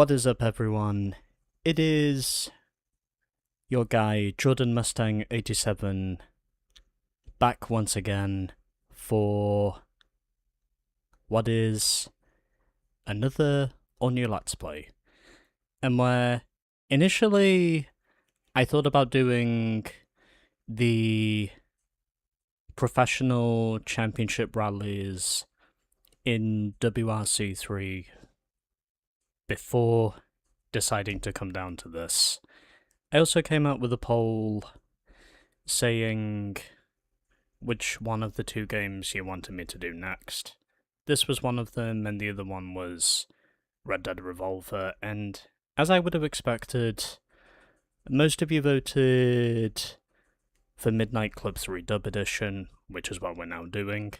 What is up, everyone? It is your guy, Jordan Mustang 87, back once again for what is another all-new Let's Play. And where initially I thought about doing the professional championship rallies in WRC3 before deciding to come down to this. I also came out with a poll saying which one of the two games you wanted me to do next. This was one of them, and the other one was Red Dead Revolver, and as I would have expected, most of you voted for Midnight Club 3 Dub Edition, which is what we're now doing.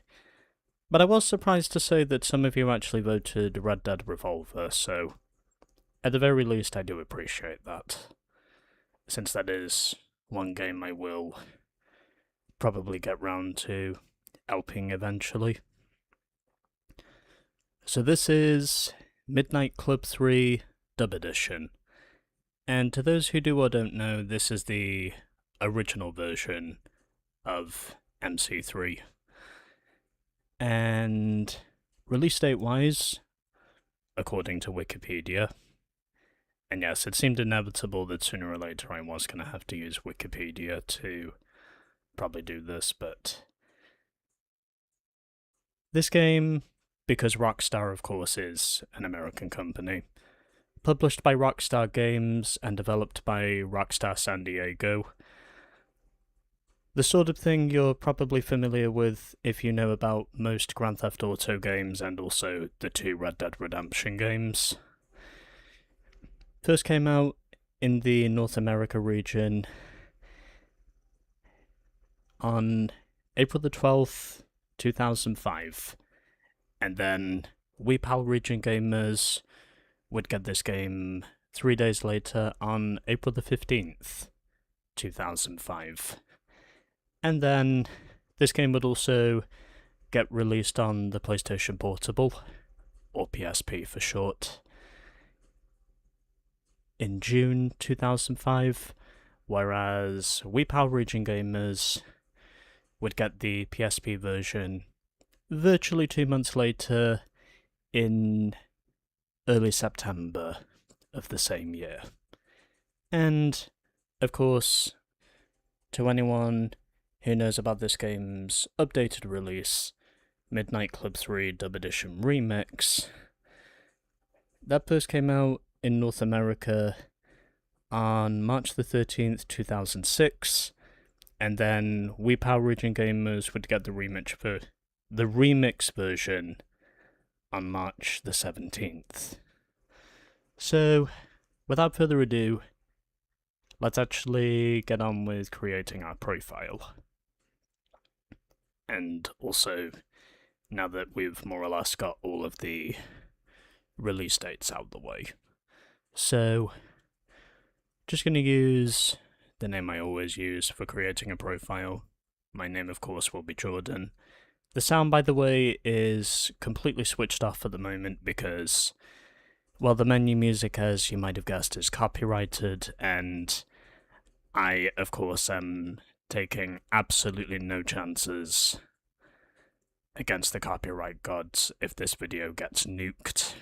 But I was surprised to say that some of you actually voted Red Dead Revolver, so at the very least I do appreciate that, since that is one game I will probably get round to LPing eventually. So this is Midnight Club 3 Dub Edition, and to those who do or don't know, this is the original version of MC3. And release date wise, according to Wikipedia, and yes, it seemed inevitable that sooner or later I was going to have to use Wikipedia to probably do this, but this game, because Rockstar of course is an American company, published by Rockstar Games and developed by Rockstar San Diego, the sort of thing you're probably familiar with if you know about most Grand Theft Auto games and also the two Red Dead Redemption games. First came out in the North America region on April the 12th, 2005, and then we PAL region gamers would get this game 3 days later on April the 15th, 2005. And then this game would also get released on the PlayStation Portable, or PSP for short, in June 2005, whereas we PAL region gamers would get the PSP version virtually 2 months later in early September of the same year. And, of course, to anyone who knows about this game's updated release, Midnight Club 3 Dub Edition Remix, that first came out in North America on March the 13th, 2006, and then we PAL region gamers would get the remix version on March the 17th. So, without further ado, let's actually get on with creating our profile. And also, now that we've more or less got all of the release dates out of the way. So, just going to use the name I always use for creating a profile. My name, of course, will be Jordan. The sound, by the way, is completely switched off at the moment because, well, the menu music, as you might have guessed, is copyrighted, and I, of course, am taking absolutely no chances against the copyright gods if this video gets nuked,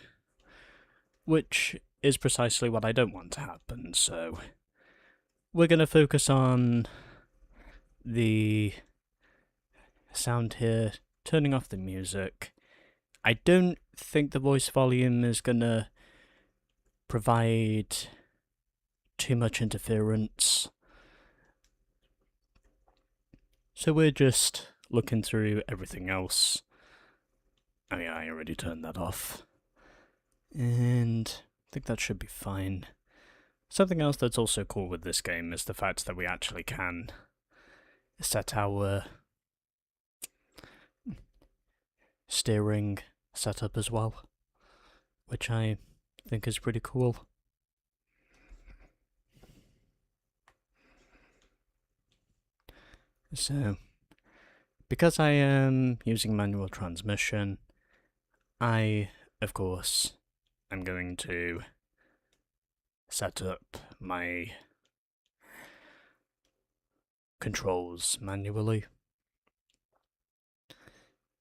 which is precisely what I don't want to happen, so we're going to focus on the sound here, turning off the music. I don't think the voice volume is going to provide too much interference, so we're just looking through everything else. Oh yeah, I already turned that off. And I think that should be fine. Something else that's also cool with this game is the fact that we actually can set our steering setup as well, which I think is pretty cool. So, because I am using manual transmission, I, of course, am going to set up my controls manually.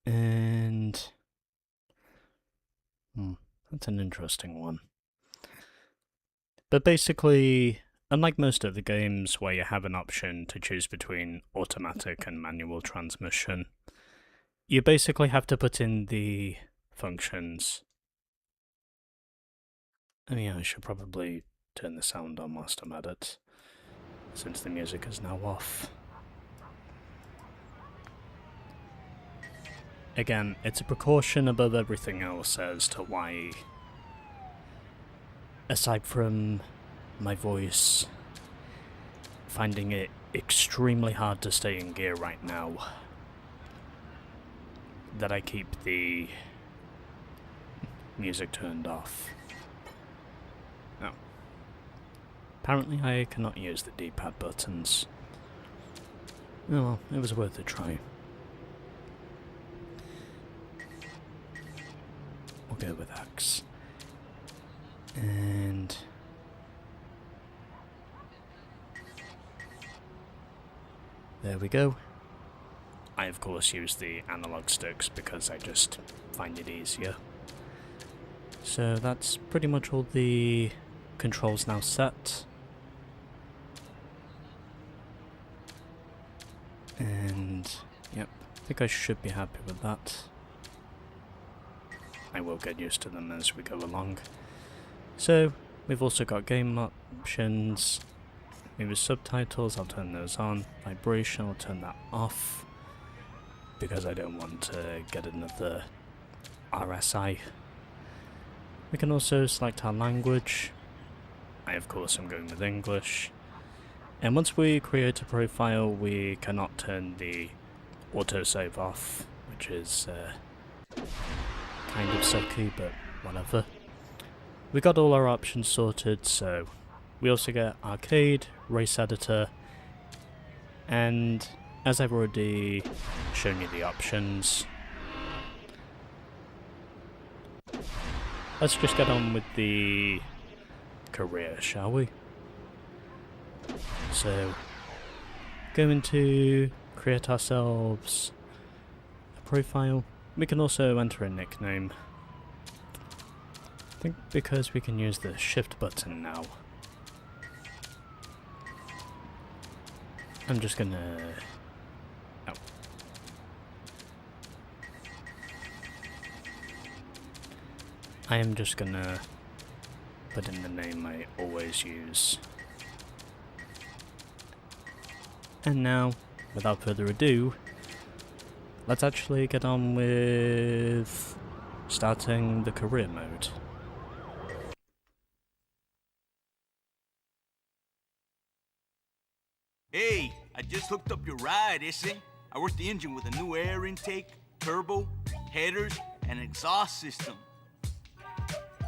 And that's an interesting one. But basically, unlike most of the games where you have an option to choose between automatic and manual transmission, you basically have to put in the functions. Oh yeah, I should probably turn the sound on whilst I'm at it, since the music is now off. Again, it's a precaution above everything else as to why, aside from my voice, finding it extremely hard to stay in gear right now, that I keep the music turned off. Oh. Apparently I cannot use the D-pad buttons. Oh well, it was worth a try. We'll go with X. And there we go. I of course use the analog sticks because I just find it easier. So that's pretty much all the controls now set. And yep, I think I should be happy with that. I will get used to them as we go along. So we've also got game options. Maybe subtitles, I'll turn those on. Vibration, I'll turn that off, because I don't want to get another RSI. We can also select our language. I of course am going with English. And once we create a profile, we cannot turn the autosave off, which is kind of sucky, but whatever. We got all our options sorted, so we also get arcade, race editor, and as I've already shown you the options, let's just get on with the career, shall we? So, going to create ourselves a profile. We can also enter a nickname. I think because we can use the shift button now, I'm just gonna... oh. I am just gonna put in the name I always use. And now, without further ado, let's actually get on with starting the career mode. Hey, I just hooked up your ride, issy. I worked the engine with a new air intake, turbo, headers, and exhaust system.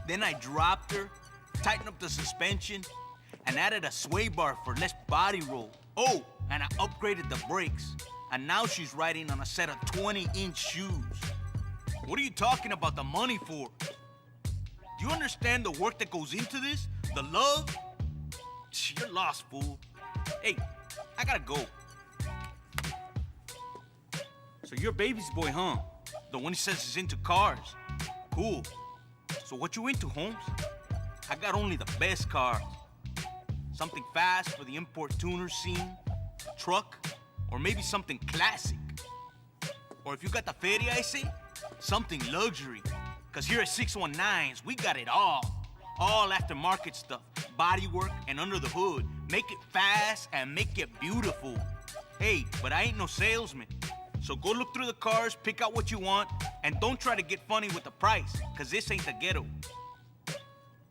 Then I dropped her, tightened up the suspension, and added a sway bar for less body roll. Oh, and I upgraded the brakes. And now she's riding on a set of 20-inch shoes. What are you talking about the money for? Do you understand the work that goes into this? The love? You're lost, fool. Hey, I gotta go. So you're baby's boy, huh? The one who says he's into cars. Cool. So what you into, Holmes? I got only the best cars. Something fast for the import tuner scene, a truck, or maybe something classic. Or if you got the feria, I say, something luxury. Cause here at 619s, we got it all. All aftermarket stuff, bodywork, and under the hood. Make it fast and make it beautiful. Hey, but I ain't no salesman. So go look through the cars, pick out what you want, and don't try to get funny with the price, cause this ain't the ghetto.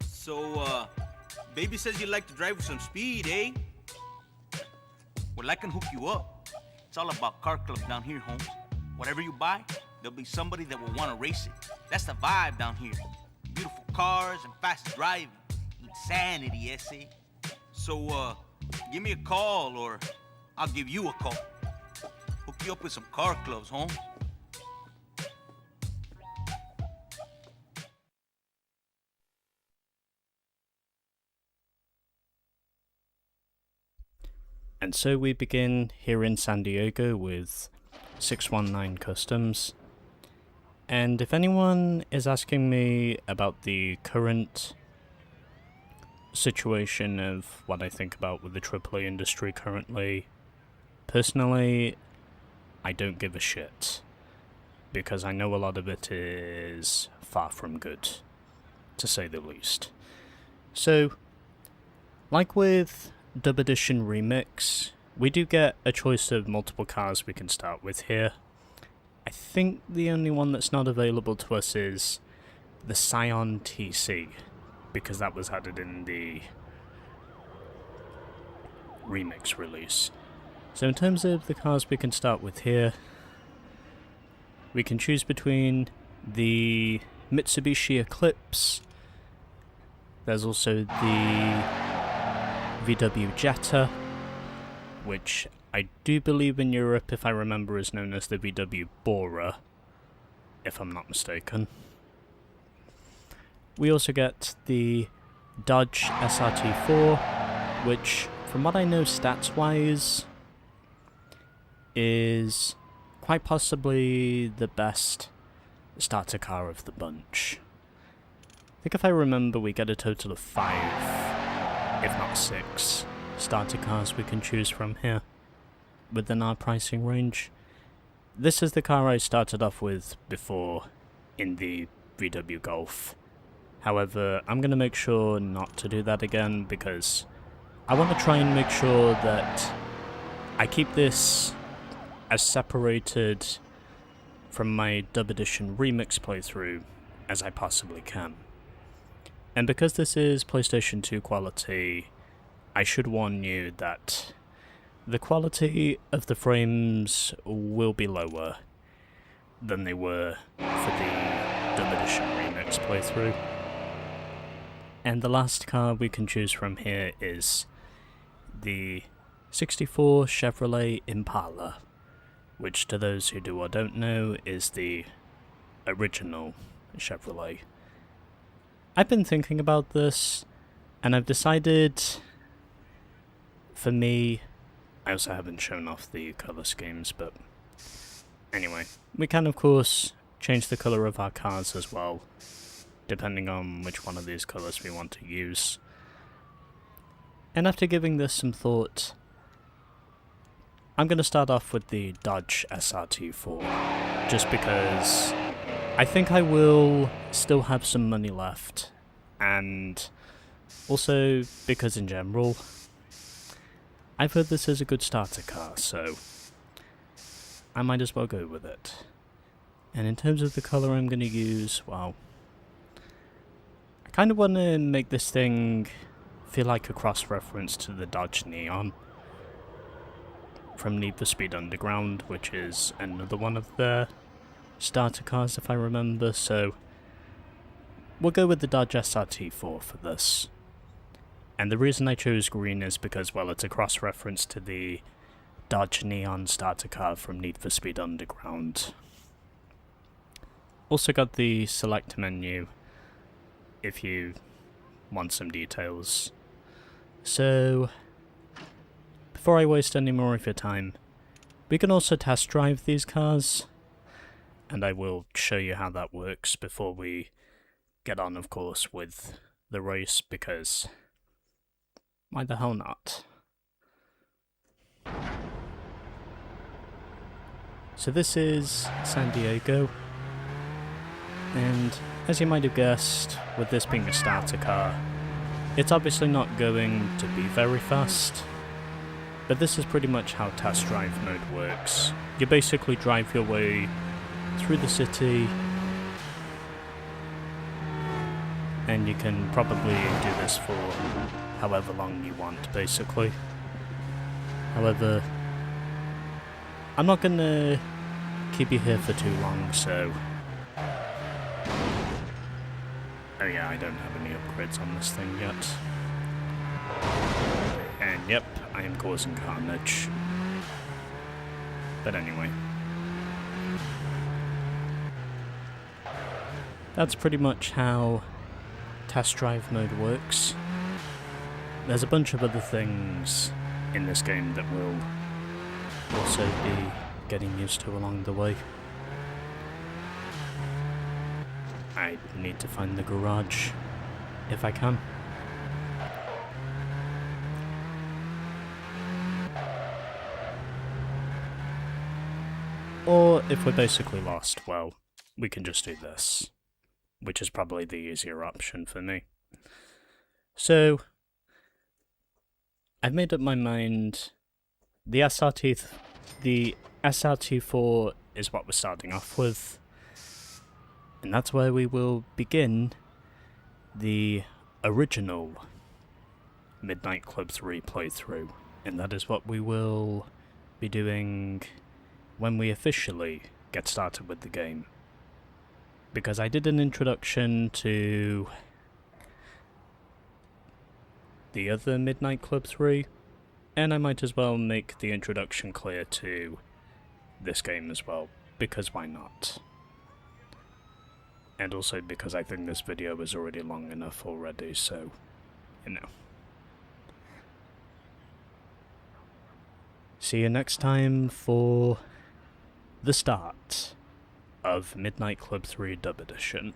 So, baby says you like to drive with some speed, eh? Well, I can hook you up. It's all about car club down here, Holmes. Whatever you buy, there'll be somebody that will want to race it. That's the vibe down here. Beautiful cars and fast driving. Insanity, essay. So, give me a call, or I'll give you a call. Hook you up with some car clubs, Holmes. And so we begin here in San Diego with Six-One-NineCustoms. And if anyone is asking me about the current situation of what I think about with the AAA industry currently, personally, I don't give a shit. Because I know a lot of it is far from good, to say the least. So, like with Dub Edition Remix, we do get a choice of multiple cars we can start with here. I think the only one that's not available to us is the Scion TC, because that was added in the Remix release. So in terms of the cars we can start with here, we can choose between the Mitsubishi Eclipse, there's also the VW Jetta, which I do believe in Europe, if I remember, is known as the VW Bora, if I'm not mistaken. We also get the Dodge SRT4, which, from what I know stats-wise, is quite possibly the best starter car of the bunch. I think if I remember, we get a total of 5, if not 6, starter cars we can choose from here, within our pricing range. This is the car I started off with before in the VW Golf. However, I'm going to make sure not to do that again, because I want to try and make sure that I keep this as separated from my Dub Edition Remix playthrough as I possibly can. And because this is PlayStation 2 quality, I should warn you that the quality of the frames will be lower than they were for the Dub Edition Remix playthrough. And the last car we can choose from here is the 64 Chevrolet Impala, which, to those who do or don't know, is the original Chevrolet. I've been thinking about this, and I've decided, for me, I also haven't shown off the colour schemes, but anyway, we can of course change the colour of our cars as well, depending on which one of these colours we want to use. And after giving this some thought, I'm going to start off with the Dodge SRT4, just because I think I will still have some money left, and also because in general, I've heard this is a good starter car, so I might as well go with it. And in terms of the colour I'm going to use, well, I kind of want to make this thing feel like a cross-reference to the Dodge Neon from Need for Speed Underground, which is another one of their starter cars if I remember, so we'll go with the Dodge SRT4 for this. And the reason I chose green is because, well, it's a cross-reference to the Dodge Neon starter car from Need for Speed Underground. Also got the select menu if you want some details. So, before I waste any more of your time, we can also test drive these cars, and I will show you how that works before we get on, of course, with the race, because why the hell not? So this is San Diego, and as you might have guessed, with this being a starter car, it's obviously not going to be very fast, but this is pretty much how test drive mode works. You basically drive your way through the city, and you can probably do this for however long you want, basically. However, I'm not gonna keep you here for too long, so... Oh yeah, I don't have any upgrades on this thing yet. And yep, I am causing carnage. But anyway. That's pretty much how test drive mode works. There's a bunch of other things in this game that we'll also be getting used to along the way. I need to find the garage if I can. Or if we're basically lost, well, we can just do this, which is probably the easier option for me. So, I've made up my mind. The SRT4 is what we're starting off with, and that's where we will begin the original Midnight Club 3 playthrough, and that is what we will be doing when we officially get started with the game. Because I did an introduction to the other Midnight Club 3, and I might as well make the introduction clear to this game as well, because why not? And also because I think this video is already long enough already, so, you know. See you next time for the start of Midnight Club 3 Dub Edition.